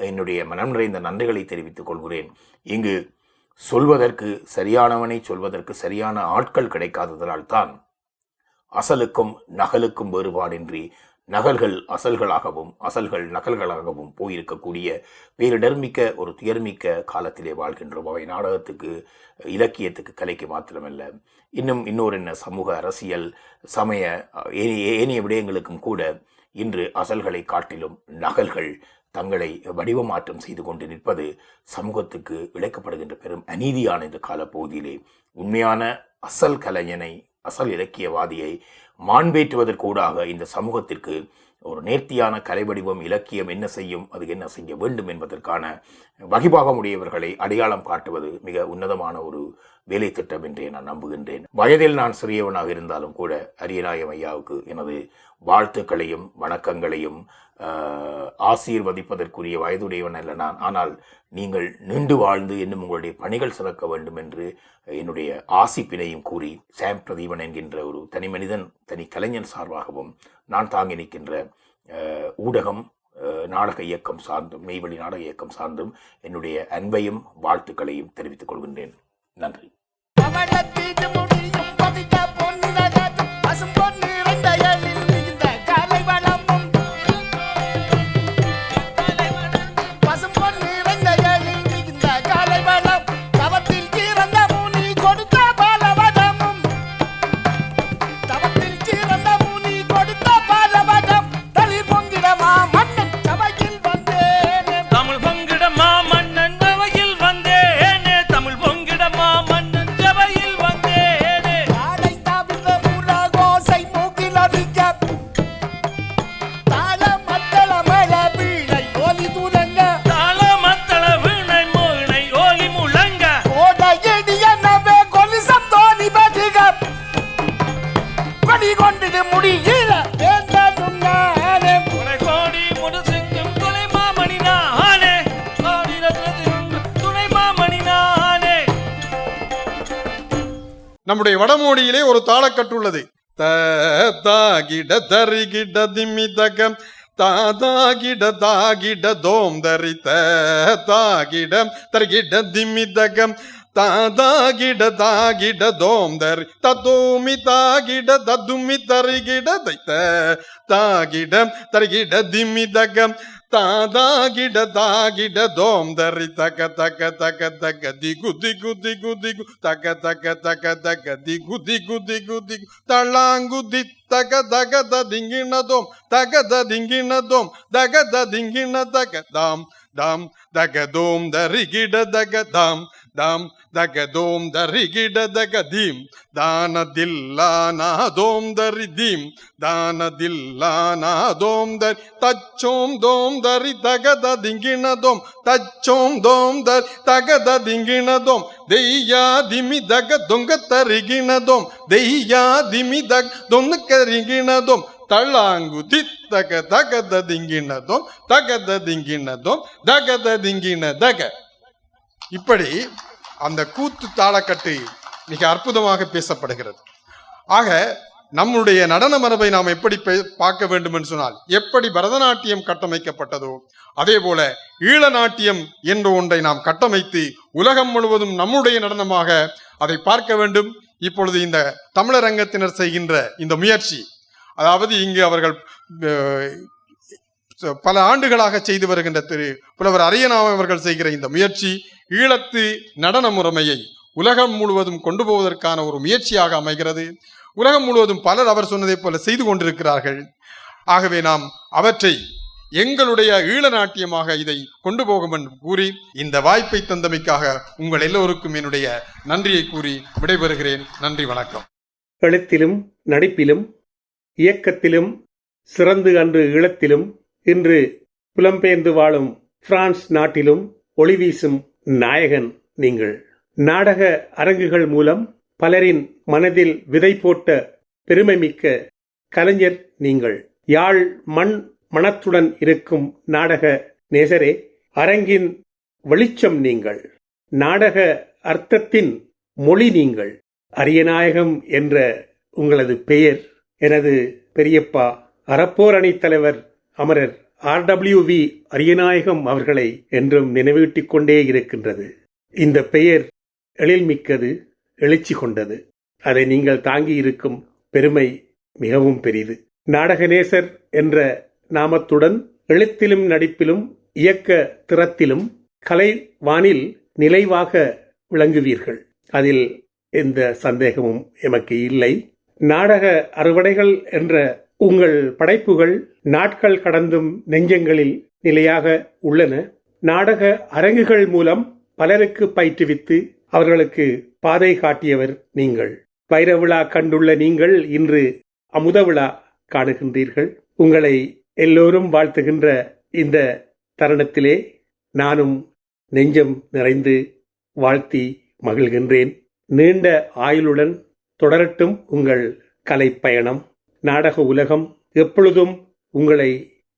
என்னுடைய மனம் நிறைந்த நன்றிகளை தெரிவித்துக் கொள்கிறேன். இங்கு சொல்வதற்கு சரியானவனை சொல்வதற்கு சரியான ஆட்கள் கிடைக்காததனால் தான் அசலுக்கும் நகலுக்கும் வேறுபாடின்றி நகல்கள் அசல்களாகவும் அசல்கள் நகல்களாகவும் போயிருக்கக்கூடிய பேரிடர்மிக்க ஒரு துயர்மிக்க காலத்திலே வாழ்கின்றோம். அவை நாடகத்துக்கு, இலக்கியத்துக்கு, கலைக்கு மாத்திரமல்ல, இன்னொரு என்ன சமூக, அரசியல், சமய ஏனைய விடயங்களுக்கும் கூட இன்று அசல்களை காட்டிலும் நகல்கள் தங்களை வடிவமாற்றம் செய்து கொண்டு நிற்பது சமூகத்துக்கு இழைக்கப்படுகின்ற பெரும் அநீதியான இந்த காலப்பகுதியிலே உண்மையான அசல் கலைஞனை, அசல் இலக்கியவாதியை மாண்பேற்றுவதற்கூடாக இந்த சமூகத்திற்கு ஒரு நேர்த்தியான கலை வடிவம், இலக்கியம் என்ன செய்யும், அது என்ன செய்ய வேண்டும் என்பதற்கான வகிபாகமுடையவர்களை அடையாளம் காட்டுவது மிக உன்னதமான ஒரு வேலை திட்டம் என்றே நான் நம்புகின்றேன். வயதில் நான் சிறியவனாக இருந்தாலும் கூட அரியநாயகம் ஐயாவுக்கு எனது வாழ்த்துக்களையும் வணக்கங்களையும் ஆசீர்வதிப்பதற்குரிய வயதுடையவன் அல்ல நான். ஆனால் நீங்கள் நீண்டு வாழ்ந்து இன்னும் உங்களுடைய பணிகள் சிறக்க வேண்டும் என்று என்னுடைய ஆசிப்பினையும் கூறி, சாம் பிரதீபன் என்கின்ற ஒரு தனி மனிதன், தனி கலைஞன் சார்பாகவும் நான் தாங்கி நிற்கின்ற ஊடகம், நாடக இயக்கம் சார்ந்தும், மெய்வழி நாடக இயக்கம் சார்ந்தும் என்னுடைய அன்பையும் வாழ்த்துக்களையும் தெரிவித்துக் கொள்கின்றேன். நன்றி. மன்னன் ஜபையில் வந்தேனே. நம்முடைய வடமொழியிலே ஒரு தாளக்கட்டு உள்ளது. த தாகிட தரிகிட திமிதகம் தாதாகிட தாகிட தோம் தரித்த தாகிட தரிகிட திமிதகம் தாதாகிட தாகிட தோம் தரி ததோமி தாகிட ததுமி தரிகிட தைத்த தாகிட தரிகிட திமிதகம் தாதாகிட தாகிட தோம் தரி தக தக தக தக திகு திகு திகு திகு தக தக தக தக திகு திகு திகு திகு தளாங்குதி தக தக திங்கினதோம் தக திங்கினதோம் தக திங்கின தக தாம் தாம் தக தோம் தரிகிட தக தாம் தாம் தக தோம் தரிகிட தக தீம் தானதில்லானா தோம் தரி தீம் தானதில்லானா தோம் தரி தச்சோம் தோம் தரி தகத திங்கினதோம் தச்சோம் தோம் தரி தகத திங்கினதோம் தெய்யா திமி தக தொங்க தரிகினதோம் தெய்யா திமி தக தொங்க கரிகினதோம் தள்ளாங்கு தித்தக தகத திங்கினதோம் தகத திங்கினதோம் தகத திங்கின தக. இப்படி அந்த கூத்து தாளக்கட்டு மிக அற்புதமாக பேசப்படுகிறது. ஆக நம்முடைய நடன மரபை நாம் எப்படி பார்க்க வேண்டும் என்று சொன்னால், எப்படி பரதநாட்டியம் கட்டமைக்கப்பட்டதோ அதே போல ஈழ நாட்டியம் என்ற ஒன்றை நாம் கட்டமைத்து உலகம் முழுவதும் நம்முடைய நடனமாக அதை பார்க்க வேண்டும். இப்பொழுது இந்த தமிழரங்கத்தினர் செய்கின்ற இந்த முயற்சி, அதாவது இங்கு அவர்கள் பல ஆண்டுகளாக செய்து வருகின்ற திரு புலவர் அரியநாதன் அவர்கள் செய்கிற இந்த முயற்சி ஈழத்து நடன முறைமையை உலகம் முழுவதும் கொண்டு போவதற்கான ஒரு முயற்சியாக அமைகிறது. உலகம் முழுவதும் பலர் அவர் சொன்னதை போல செய்து கொண்டிருக்கிறார்கள். ஆகவே நாம் அவற்றை எங்களுடைய ஈழ நாட்டியமாக இதை கொண்டு போகும் என்று கூறி இந்த வாய்ப்பை தந்தமைக்காக உங்கள் எல்லோருக்கும் என்னுடைய நன்றியை கூறி விடைபெறுகிறேன். நன்றி, வணக்கம். எழுத்திலும் நடிப்பிலும் இயக்கத்திலும் சிறந்து அன்று ஈழத்திலும் இன்று புலம்பெயர்ந்து வாழும் பிரான்ஸ் நாட்டிலும் ஒளி வீசும் நாயகன் நீங்கள். நாடக அரங்குகள் மூலம் பலரின் மனதில் விதை போட்ட பெருமை மிக்க கலைஞர் நீங்கள். யாழ் மண் மனத்துடன் இருக்கும் நாடக நேசரே, அரங்கின் வெளிச்சம் நீங்கள். நாடக அர்த்தத்தின் மொழி நீங்கள். அரியநாயகம் என்ற உங்களது பெயர் எனது பெரியப்பா அறப்போர் அணித் தலைவர் அமரர் RWV அரியநாயகம் அவர்களை என்றும் நினைவூட்டிக் கொண்டே இருக்கின்றது. இந்த பெயர் எழில்மிக்கது, எழுச்சி கொண்டது. அதை நீங்கள் தாங்கி இருக்கும் பெருமை மிகவும் பெரிது. நாடகநேசர் என்ற நாமத்துடன் எழுத்திலும் நடிப்பிலும் இயக்க திறத்திலும் கலை வானில் நிலைவாக விளங்குவீர்கள். அதில் எந்த சந்தேகமும் எமக்கு இல்லை. நாடக அறுவடைகள் என்ற உங்கள் படைப்புகள் நாட்கள் கடந்தும் நெஞ்சங்களில் நிலையாக உள்ளன. நாடக அரங்குகள் மூலம் பலருக்கு பயிற்றுவித்து அவர்களுக்கு பாதை காட்டியவர் நீங்கள். வைர விழா கண்டுள்ள நீங்கள் இன்று அமுத விழா காணுகின்றீர்கள். உங்களை எல்லோரும் வாழ்த்துகின்ற இந்த தருணத்திலே நானும் நெஞ்சம் நிறைந்து வாழ்த்தி மகிழ்கின்றேன். நீண்ட ஆயுளுடன் தொடரட்டும் உங்கள் கலை பயணம். நாடக உலகம் எப்பொழுதும் உங்களை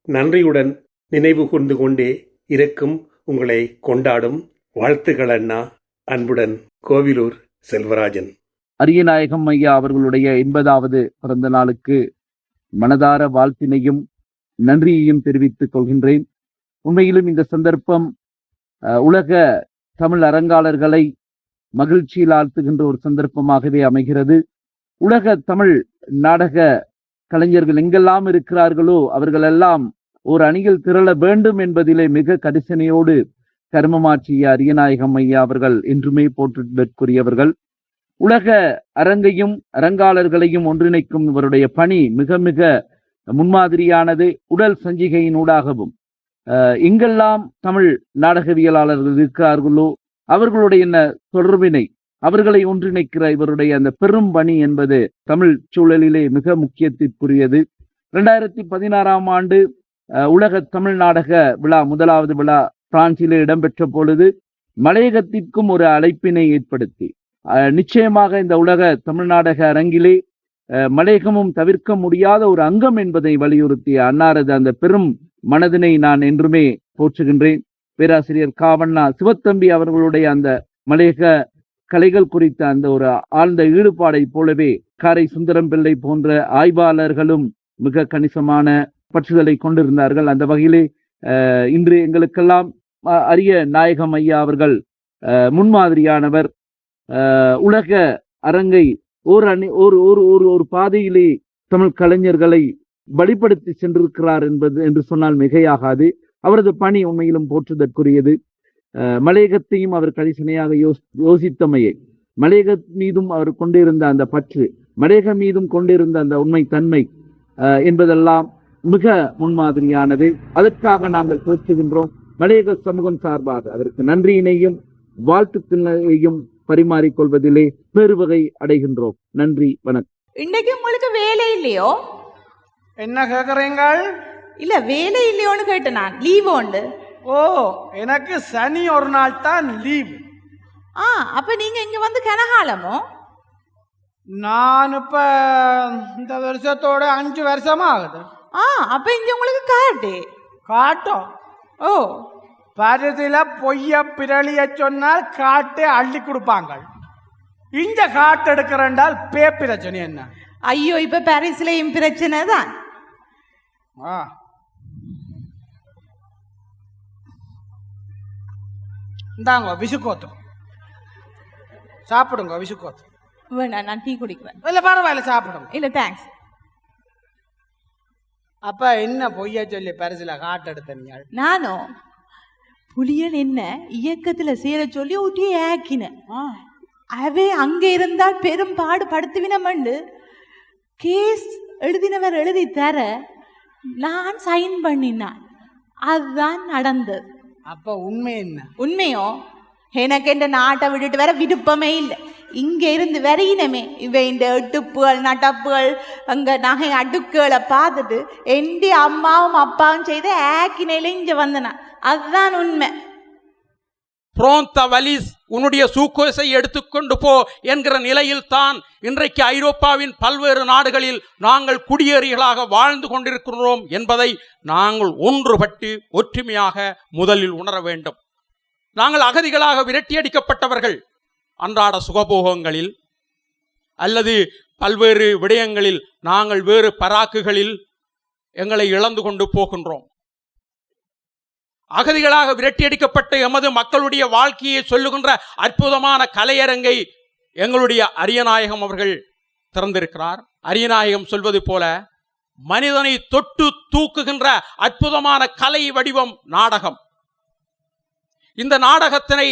நன்றியுடன் நினைவு கூர்ந்து கொண்டே இருக்கும். உங்களை கொண்டாடும். வாழ்த்துக்கள் அண்ணா. அன்புடன் கோவிலூர் செல்வராஜன். அரியநாயகம் ஐயா அவர்களுடைய 80வது பிறந்த நாளுக்கு மனதார வாழ்த்தினையும் நன்றியையும் தெரிவித்துக் கொள்கின்றேன். உண்மையிலும் இந்த சந்தர்ப்பம் உலக தமிழ் அரங்காளர்களை மகிழ்ச்சியில் ஆழ்த்துகின்ற ஒரு சந்தர்ப்பமாகவே அமைகிறது. உலக தமிழ் நாடக கலைஞர்கள் எங்கெல்லாம் இருக்கிறார்களோ அவர்களெல்லாம் ஒரு அணியில் திரள வேண்டும் என்பதிலே மிக கரிசனையோடு கர்மமாற்றிய அரியநாயகம் ஐயா அவர்கள் என்றுமே போற்றுதற்குரியவர்கள். உலக அரங்கையும் அரங்காளர்களையும் ஒன்றிணைக்கும் இவருடைய பணி மிக மிக முன்மாதிரியானது. உடல் சஞ்சிகையின் ஊடாகவும் எங்கெல்லாம் தமிழ் நாடகவியலாளர்கள் இருக்கிறார்களோ அவர்களுடைய தொடர்பினை அவர்களை ஒன்றிணைக்கிற இவருடைய அந்த பெரும் பணி என்பது தமிழ் சூழலிலே மிக முக்கியத்திற்குரியது. 2016 ஆண்டு உலக தமிழ் நாடக விழா முதலாவது விழா பிரான்சிலே இடம்பெற்ற பொழுது மலையகத்திற்கும் ஒரு அழைப்பினை ஏற்படுத்தி நிச்சயமாக இந்த உலக தமிழ் நாடக அரங்கிலே மலையகமும் தவிர்க்க முடியாத ஒரு அங்கம் என்பதை வலியுறுத்திய அன்னாரது அந்த பெரும் மனதினை நான் என்றுமே போற்றுகின்றேன். பேராசிரியர் காவண்ணா சிவத்தம்பி அவர்களுடைய அந்த மலையக கலைகள் குறித்த அந்த ஒரு ஆழ்ந்த ஈடுபாடை போலவே காரை சுந்தரம் பிள்ளை போன்ற ஆய்வாளர்களும் மிக கணிசமான பற்றுதலை கொண்டிருந்தார்கள். அந்த வகையிலே இன்று எங்களுக்கெல்லாம் அரிய நாயகம் ஐயா அவர்கள் முன்மாதிரியானவர். உலக அரங்கை ஒரு பாதையிலே தமிழ் கலைஞர்களை வழிபடுத்தி சென்றிருக்கிறார் என்று சொன்னால் மிகையாகாது. அவரது பணி உண்மையிலும் போற்றுதற்குரியது. மலையகத்தையும் அவர் கரிசனையாக யோசித்தமையை, மலையக மீதும் அவர் கொண்டிருந்த அந்த பற்று, மலையக மீதும் கொண்டிருந்த அந்த உண்மை தன்மை என்பதெல்லாம் மிக முன்மாதிரியானது. அதற்காக நாங்கள் பேசுகின்றோம். மலையக சமூகம் சார்பாக அதற்கு நன்றியினையும் வாழ்த்துக்களையும் பரிமாறிக்கொள்வதிலே பெருவகை அடைகின்றோம். நன்றி, வணக்கம். இன்னைக்கு உங்களுக்கு வேலை இல்லையோ? என்ன கேட்குறீங்கள்? இல்ல வேலை இல்லையோன்னு கேட்டேன் நான். லீவ் உண்டு. ஓ, எனக்கு சனி ஒரு நாள் தான் லீவ். அப்ப நீங்க இங்க வந்து கனகாலமோ? நான் இப்ப இந்த வருஷத்தோட 5 வருஷமா ஆகுது. அப்ப இங்க உங்களுக்கு காட்டும். ஓ, பரிதில பொய்ய பிரளிய சொன்னால் காட்டை அள்ளி கொடுப்பாங்க. இங்க காட்டு எடுக்கிறேன்டால் பிரச்சனை என்ன? ஐயோ, இப்ப பாரிஸ்லயும் பிரச்சனை தான். இந்தாங்க விசுக்கோத்து சாப்பிடுங்க. விசுக்கோத்து வேணா, நான் டீ குடிக்குவேன். இல்ல பரவாயில்ல, சாப்பிடுங்க. இல்ல தேங்க்ஸ். அப்ப என்ன பொய்யா சொல்லி பரிசுல காட்டு எடுத்தீங்க? நானும் புலியன் என்ன இயக்கத்துல சேர சொல்லி ஊட்டியே ஆக்கினேன். அவே அங்க இருந்தால் பெரும் பாடு படுத்துவினமண்டு கேஸ் எழுதினவர் எழுதி தர நான் சைன் பண்ணினான். அதுதான் நடந்தது. அப்ப உண்மை என்ன? உண்மையோ? எனக்கு இந்த நாட்டை விட்டுட்டு வர விருப்பமே இல்லை. இங்க இருந்து வரையினமே இவை இந்த எட்டுப்புகள் நட்டப்புகள் அங்க நகை அடுக்குகளை பார்த்துட்டு எந்த அம்மாவும் அப்பாவும் செய்த ஆக்கினையில இங்க வந்தனா. அதுதான் உண்மை. புரோந்த வலிஸ் உன்னுடைய சூக்கோஸை எடுத்துக்கொண்டு போ என்கிற நிலையில் தான் இன்றைக்கு ஐரோப்பாவின் பல்வேறு நாடுகளில் நாங்கள் குடியேறிகளாக வாழ்ந்து கொண்டிருக்கிறோம் என்பதை நாங்கள் ஒன்றுபட்டு ஒற்றுமையாக முதலில் உணர வேண்டும். நாங்கள் அகதிகளாக விரட்டியடிக்கப்பட்டவர்கள். அன்றாட சுகபோகங்களில் அல்லது பல்வேறு விடயங்களில் நாங்கள் வேறு பராக்குகளில் எங்களை இழந்து கொண்டு போகின்றோம். அகதிகளாக விரட்டியடிக்கப்பட்ட எமது மக்களுடைய வாழ்க்கையை சொல்லுகின்ற அற்புதமான கலையரங்கை எங்களுடைய அரியநாயகம் அவர்கள் திறந்திருக்கிறார். அரியநாயகம் சொல்வது போல மனிதனை தொட்டு தூக்குகின்ற அற்புதமான கலை வடிவம் நாடகம். இந்த நாடகத்தினை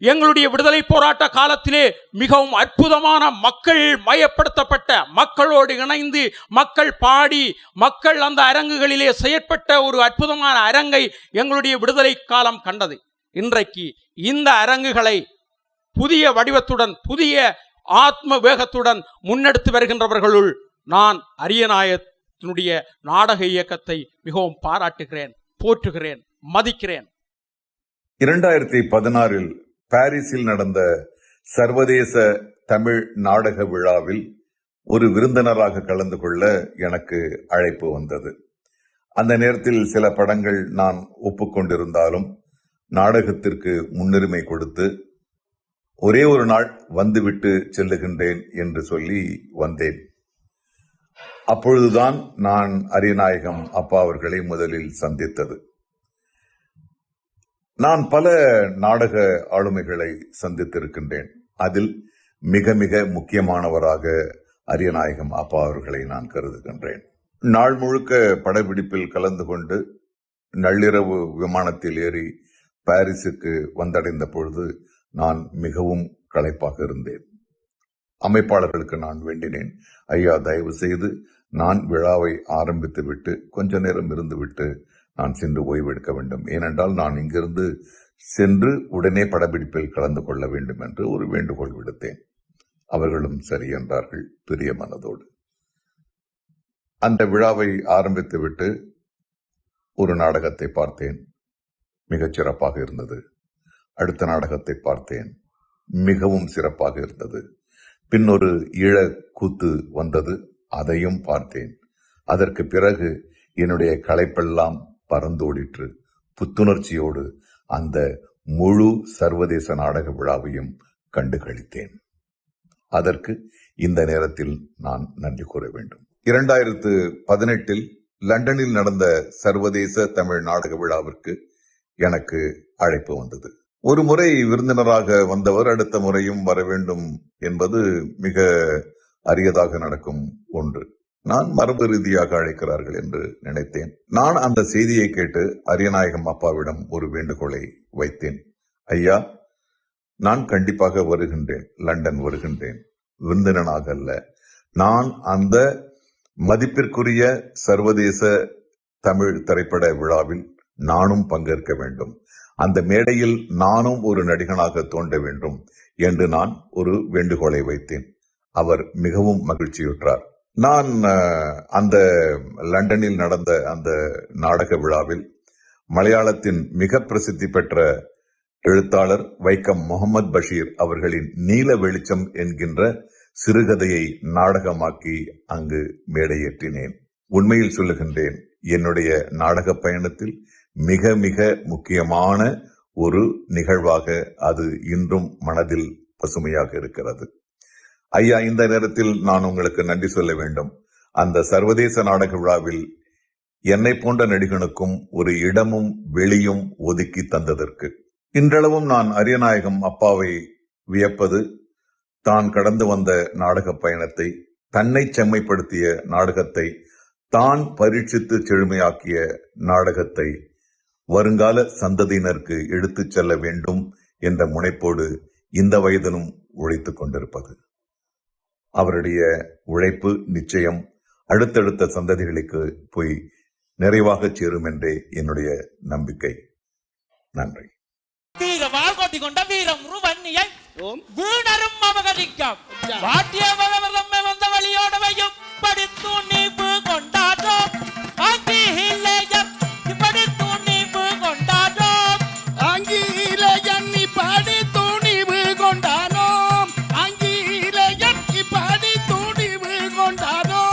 எங்களுடைய விடுதலை போராட்ட காலத்திலே மிகவும் அற்புதமான மக்கள் மயப்படுத்தப்பட்ட, மக்களோடு இணைந்து மக்கள் பாடி மக்கள் அந்த அரங்குகளிலே செயற்பட்ட ஒரு அற்புதமான அரங்கை எங்களுடைய விடுதலை காலம் கண்டது. இன்றைக்கு இந்த அரங்குகளை புதிய வடிவத்துடன் புதிய ஆத்ம வேகத்துடன் முன்னெடுத்து வருகின்றவர்களுள் நான் அரியநாயகத்தினுடைய நாடக இயக்கத்தை மிகவும் பாராட்டுகிறேன், போற்றுகிறேன், மதிக்கிறேன். 2016 பாரிஸில் நடந்த சர்வதேச தமிழ் நாடக விழாவில் ஒரு விருந்தினராக கலந்து கொள்ள எனக்கு அழைப்பு வந்தது. அந்த நேரத்தில் சில படங்கள் நான் ஒப்புக்கொண்டிருந்தாலும் நாடகத்திற்கு முன்னுரிமை கொடுத்து ஒரே ஒரு நாள் வந்துவிட்டு செல்லுகின்றேன் என்று சொல்லி வந்தேன். அப்பொழுதுதான் நான் அரியநாயகம் அப்பா அவர்களை முதலில் சந்தித்தது. நான் பல நாடக ஆளுமைகளை சந்தித்திருக்கின்றேன். அதில் மிக மிக முக்கியமானவராக அரியநாயகம் அப்பா அவர்களை நான் கருதுகின்றேன். நாள் முழுக்க படப்பிடிப்பில் கலந்து கொண்டு நள்ளிரவு விமானத்தில் ஏறி பாரிஸுக்கு வந்தடைந்த பொழுது நான் மிகவும் களைப்பாக இருந்தேன். அமைப்பாளர்களுக்கு நான் வேண்டினேன், ஐயா தயவு செய்து நான் விழாவை ஆரம்பித்து விட்டு கொஞ்ச நேரம் இருந்துவிட்டு நான் சென்று ஓய்வெடுக்க வேண்டும். ஏனென்றால் நான் இங்கிருந்து சென்று உடனே படப்பிடிப்பில் கலந்து கொள்ள வேண்டும் என்று ஒரு வேண்டுகோள் விடுத்தேன். அவர்களும் சரி என்றார்கள் பெரிய மனதோடு. அந்த விழாவை ஆரம்பித்து விட்டு ஒரு நாடகத்தை பார்த்தேன், மிகச் சிறப்பாக இருந்தது. அடுத்த நாடகத்தை பார்த்தேன், மிகவும் சிறப்பாக இருந்தது. பின்னொரு ஈழ கூத்து வந்தது, அதையும் பார்த்தேன். அதற்கு பிறகு என்னுடைய களைப்பெல்லாம் பறந்தோடிற்று. புத்துணர்ச்சியோடு அந்த முழு சர்வதேச நாடக விழாவையும் கண்டு களித்தேன். அதற்கு இந்த நேரத்தில் நான் நன்றி கூற வேண்டும். 2018 லண்டனில் நடந்த சர்வதேச தமிழ் நாடக விழாவிற்கு எனக்கு அழைப்பு வந்தது. ஒரு முறை விருந்தினராக வந்தவர் அடுத்த முறையும் வர வேண்டும் என்பது மிக அரியதாக நடக்கும் ஒன்று. நான் மரபு ரீதியாக அழைக்கிறார்கள் என்று நினைத்தேன். நான் அந்த செய்தியை கேட்டு அரியநாயகம் அப்பாவிடம் ஒரு வேண்டுகோளை வைத்தேன். ஐயா, நான் கண்டிப்பாக வருகின்றேன், லண்டன் வருகின்றேன், விருந்தினனாக அல்ல. நான் அந்த மதிப்பிற்குரிய சர்வதேச தமிழ் திரைப்பட விழாவில் நானும் பங்கேற்க வேண்டும், அந்த மேடையில் நானும் ஒரு நடிகனாக தோன்ற வேண்டும் என்று நான் ஒரு வேண்டுகோளை வைத்தேன். அவர் மிகவும் மகிழ்ச்சியுற்றார். நான் அந்த லண்டனில் நடந்த அந்த நாடக விழாவில் மலையாளத்தின் மிக பிரசித்தி பெற்ற எழுத்தாளர் வைக்கம் முகமது பஷீர் அவர்களின் நீல வெளிச்சம் என்கின்ற சிறுகதையை நாடகமாக்கி அங்கு மேடையேற்றினேன். உண்மையில் சொல்லுகின்றேன், என்னுடைய நாடக பயணத்தில் மிக மிக முக்கியமான ஒரு நிகழ்வாக அது இன்றும் மனதில் பசுமையாக இருக்கிறது. ஐயா, இந்த நேரத்தில் நான் உங்களுக்கு நன்றி சொல்ல வேண்டும். அந்த சர்வதேச நாடக விழாவில் என்னை போன்ற நடிகனுக்கும் ஒரு இடமும் வெளியும் ஒதுக்கி தந்ததற்கு. இன்றளவும் நான் அரியநாயகம் அப்பாவை வியப்பது, தான் கடந்து வந்த நாடக பயணத்தை, தன்னை செம்மைப்படுத்திய நாடகத்தை, தான் பரீட்சித்து செழுமையாக்கிய நாடகத்தை வருங்கால சந்ததியினருக்கு எடுத்துச் செல்ல வேண்டும் என்ற முனைப்போடு இந்த வயதிலும் உழைத்துக் கொண்டிருப்பது. அவருடைய உழைப்பு நிச்சயம் அடுத்தடுத்த சந்ததிகளுக்கு போய் நிறைவாக சேரும் என்றே என்னுடைய நம்பிக்கை. நன்றி. கொண்ட வீரம் வன்னியை வீணரும் அபகரிக்கம் வாட்டிய வளவரம்மை வந்த வழியோடவையும் படித்து நீப்பு கொண்டாடோ ஆங்கிலேயர் படித்து நீப்பு கொண்டாடோ ஆங்கிலேயன் படி துணிவு கொண்டானோ ஆங்கிலேயன் படி துணிவு கொண்டானோ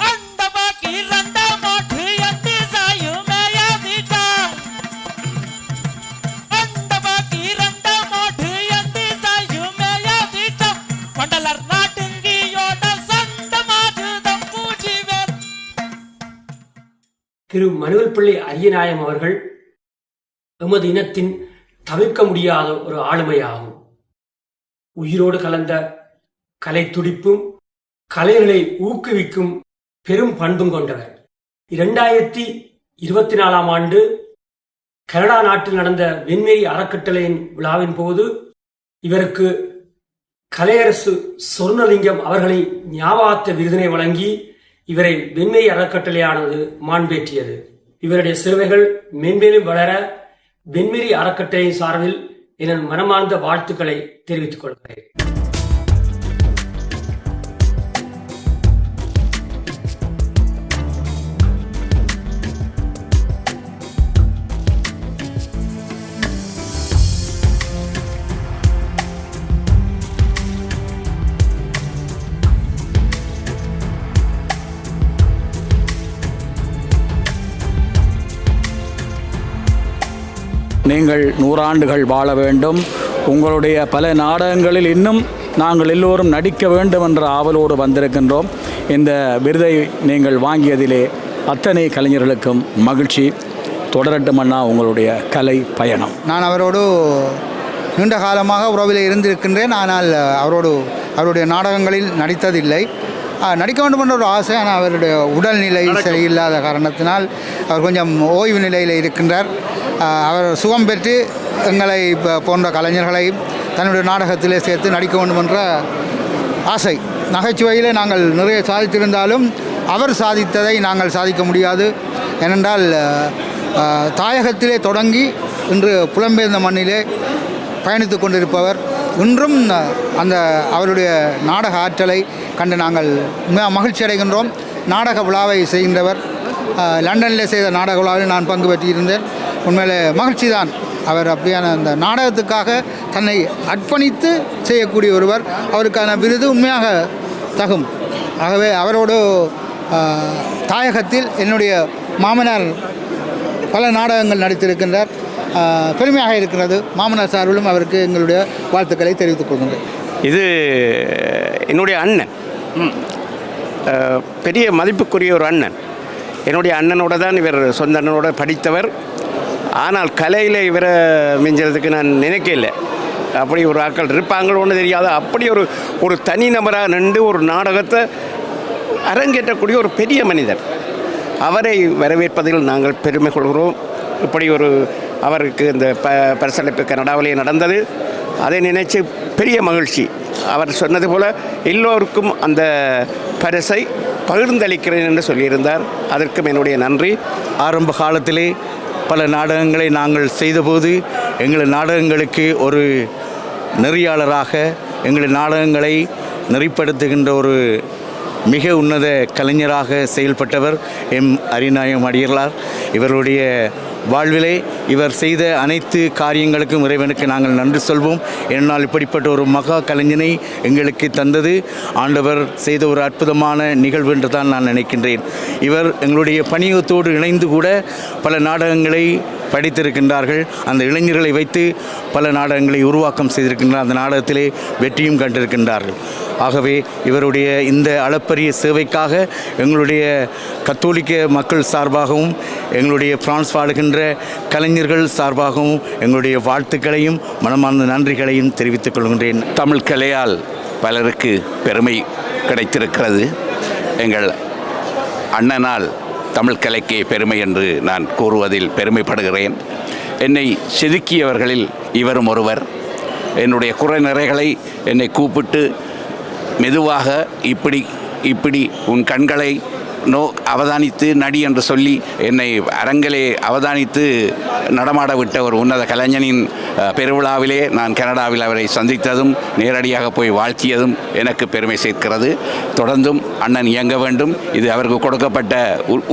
அந்த பாக்கி இரண்டாம் மாற்று எட்டு சாயுமேயாதிட்டா அந்த பாக்கி இரண்டாம் மாற்று எட்டு சாயுமேயாதிட்டா மண்டலர் நாட்டுங்கியோட சந்த மாற்றுதம் பூஜிவர். திரு மனுவல் பிள்ளை அரியநாயகம் அவர்கள் எமது இனத்தின் தவிர்க்க முடியாத ஒரு ஆளுமையாகும். உயிரோடு கலந்த கலை துடிப்பும் கலைகளை ஊக்குவிக்கும் பெரும் பண்பும் கொண்டவர். 2024 ஆண்டு கனடா நாட்டில் நடந்த வெண்மேரி அறக்கட்டளையின் விழாவின் போது இவருக்கு கலையரசு சொர்ணலிங்கம் அவர்களின் ஞாபகார்த்த விருதினை வழங்கி இவரை வெண்மேரி அறக்கட்டளையானது மாண்பேற்றியது. இவருடைய சேவைகள் மென்மேலும் வளர வெண்மேரி அறக்கட்டளையின் சார்பில் எனது மனமார்ந்த வாழ்த்துக்களை தெரிவித்துக் கொள்கிறேன். நீங்கள் 100 ஆண்டுகள் வாழ வேண்டும். உங்களுடைய பல நாடகங்களில் இன்னும் நாங்கள் எல்லோரும் நடிக்க வேண்டும் என்ற ஆவலோடு வந்திருக்கின்றோம். இந்த விருதை நீங்கள் வாங்கியதிலே அத்தனை கலைஞர்களுக்கும் மகிழ்ச்சி. தொடரட்டும் அண்ணா உங்களுடைய கலை பயணம். நான் அவரோடு நீண்ட காலமாக உறவில் இருந்திருக்கின்றேன். ஆனால் அவருடைய நாடகங்களில் நடித்ததில்லை. நடிக்க வேண்டும் என்ற ஒரு ஆசை. ஆனால் அவருடைய உடல்நிலை சரியில்லாத காரணத்தினால் அவர் கொஞ்சம் ஓய்வு நிலையில் இருக்கின்றார். அவர் சுகம் பெற்று எங்களை போன்ற கலைஞர்களை தன்னுடைய நாடகத்திலே சேர்த்து நடிக்க வேண்டும் என்ற ஆசை. நகைச்சுவையிலே நாங்கள் நிறைய சாதித்திருந்தாலும் அவர் சாதித்ததை நாங்கள் சாதிக்க முடியாது. ஏனென்றால் தாயகத்திலே தொடங்கி இன்று புலம்பெயர்ந்த மண்ணிலே பயணித்து கொண்டிருப்பவர். இன்றும் அந்த அவருடைய நாடக ஆற்றலை கண்டு நாங்கள் மகிழ்ச்சி அடைகின்றோம். நாடக விழாவை செய்கின்றவர். லண்டனில் செய்த நாடக விழாவில் நான் பங்கு பெற்றிருந்தேன். உண்மையிலே மகிழ்ச்சி தான். அவர் அப்படியான அந்த நாடகத்துக்காக தன்னை அர்ப்பணித்து செய்யக்கூடிய ஒருவர். அவருக்கான விருது உண்மையாக தகும். ஆகவே அவரோடு தாயகத்தில் என்னுடைய மாமனார் பல நாடகங்கள் நடித்திருக்கின்றார். பெருமையாக இருக்கிறது. மாமனார் சார்பிலும் அவருக்கு எங்களுடைய வாழ்த்துக்களை தெரிவித்துக் கொள்கின்றேன். இது என்னுடைய அண்ணன், பெரிய மதிப்புக்குரிய ஒரு அண்ணன். என்னுடைய அண்ணனோட தான் இவர், சொந்த அண்ணனோட படித்தவர். ஆனால் கலையில் இவரை மிஞ்சறதுக்கு நான் நினைக்கல. அப்படி ஒரு ஆட்கள் இருப்பாங்களோன்னு தெரியாது. அப்படி ஒரு தனி நபராக நின்று ஒரு நாடகத்தை அரங்கேற்றக்கூடிய ஒரு பெரிய மனிதர். அவரை வரவேற்பதில் நாங்கள் பெருமை கொள்கிறோம். இப்படி அவருக்கு இந்த பரிசளிப்பு கனடாவிலே நடந்தது. அதை நினைச்சு பெரிய மகிழ்ச்சி. அவர் சொன்னது போல் எல்லோருக்கும் அந்த பரிசை பகிர்ந்தளிக்கிறேன் என்று சொல்லியிருந்தார். அதற்கும் என்னுடைய நன்றி. ஆரம்ப காலத்திலே பல நாடகங்களை நாங்கள் செய்தபோது எங்கள் நாடகங்களுக்கு ஒரு நெறியாளராக, எங்கள் நாடகங்களை நெறிப்படுத்துகின்ற ஒரு மிக உன்னத கலைஞராக செயல்பட்டவர் எம் அரியநாயகம் அடிகளார். இவருடைய வாழ்விலே இவர் செய்த அனைத்து காரியங்களுக்கும் இறைவனுக்கு நாங்கள் நன்றி சொல்வோம். என்னால் இப்படிப்பட்ட ஒரு மகா கலைஞனை எங்களுக்கு தந்தது ஆண்டவர் செய்த ஒரு அற்புதமான நிகழ்வு என்று தான் நான் நினைக்கின்றேன். இவர் எங்களுடைய பணியத்தோடு இணைந்து கூட பல நாடகங்களை படித்திருக்கின்றார்கள். அந்த இளைஞர்களை வைத்து பல நாடகங்களை உருவாக்கம் செய்திருக்கின்றார். அந்த நாடகத்திலே வெற்றியும் கண்டிருக்கின்றார்கள். ஆகவே இவருடைய இந்த அளப்பரிய சேவைக்காக எங்களுடைய கத்தோலிக்க மக்கள் சார்பாகவும் எங்களுடைய பிரான்ஸ் வாழுகின்ற கலைஞர்கள் சார்பாகவும் எங்களுடைய வாழ்த்துக்களையும் மனமார்ந்த நன்றிகளையும் தெரிவித்துக் கொள்கின்றேன். தமிழ் கலையால் பலருக்கு பெருமை கிடைத்திருக்கிறது. எங்கள் அண்ணனால் தமிழ் கலைக்கே பெருமை என்று நான் கூறுவதில் பெருமைப்படுகிறேன். என்னை செதுக்கியவர்களில் இவரும் ஒருவர். என்னுடைய குறை நிறைகளை என்னை கூப்பிட்டு மெதுவாக இப்படி உன் கண்களை அவதானித்து நடி என்று சொல்லி என்னை அரங்கிலே அவதானித்து நடமாட விட்ட ஒரு உன்னத கலைஞனின் பெருவிழாவிலே நான் கனடாவில் அவரை சந்தித்ததும் நேரடியாக போய் வாழ்த்தியதும் எனக்கு பெருமை சேர்க்கிறது. தொடர்ந்தும் அண்ணன் இயங்க வேண்டும். இது அவருக்கு கொடுக்கப்பட்ட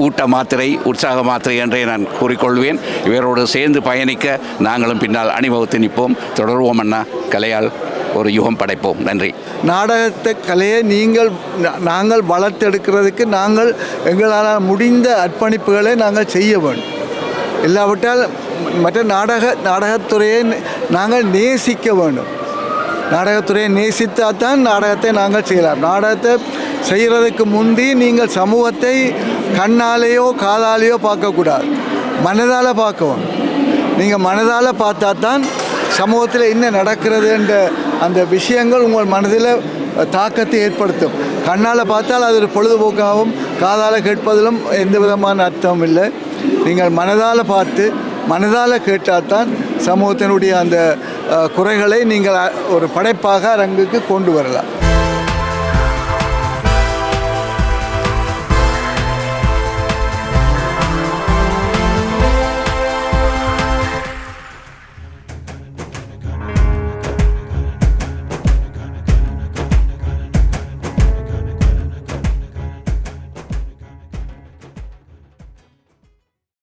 ஊட்ட மாத்திரை, உற்சாக மாத்திரை என்றே நான் கூறிக்கொள்வேன். இவரோடு சேர்ந்து பயணிக்க நாங்களும் பின்னால் அணிவகுத்து நிற்போம். தொடர்வோம் அண்ணா. கலையால் ஒரு யுகம் படைப்போம். நன்றி. நாடகத்தை கலையை நாங்கள் வளர்த்தெடுக்கிறதுக்கு நாங்கள் எங்களால் முடிந்த அர்ப்பணிப்புகளை நாங்கள் செய்ய வேண்டும். இல்லாவிட்டால் மற்ற நாடகத்துறையை நாங்கள் நேசிக்க வேண்டும். நாடகத்துறையை நேசித்தால் தான் நாடகத்தை நாங்கள் செய்யலாம். நாடகத்தை செய்கிறதுக்கு முந்தி நீங்கள் சமூகத்தை கண்ணாலேயோ காதாலேயோ பார்க்கக்கூடாது, மனதால் பார்க்கவும். நீங்கள் மனதால் பார்த்தா தான் சமூகத்தில் என்ன நடக்கிறது என்ற அந்த விஷயங்கள் உங்கள் மனதில் தாக்கத்தை ஏற்படுத்தும். கண்ணால் பார்த்தால் அது ஒரு பொழுதுபோக்காகவும், காதால் கேட்பதிலும் எந்த விதமான அர்த்தம் இல்லை. நீங்கள் மனதால் பார்த்து மனதால் கேட்டால்தான் சமூகத்தினுடைய அந்த குறைகளை நீங்கள் ஒரு படைப்பாக அரங்குக்கு கொண்டு வரலாம்.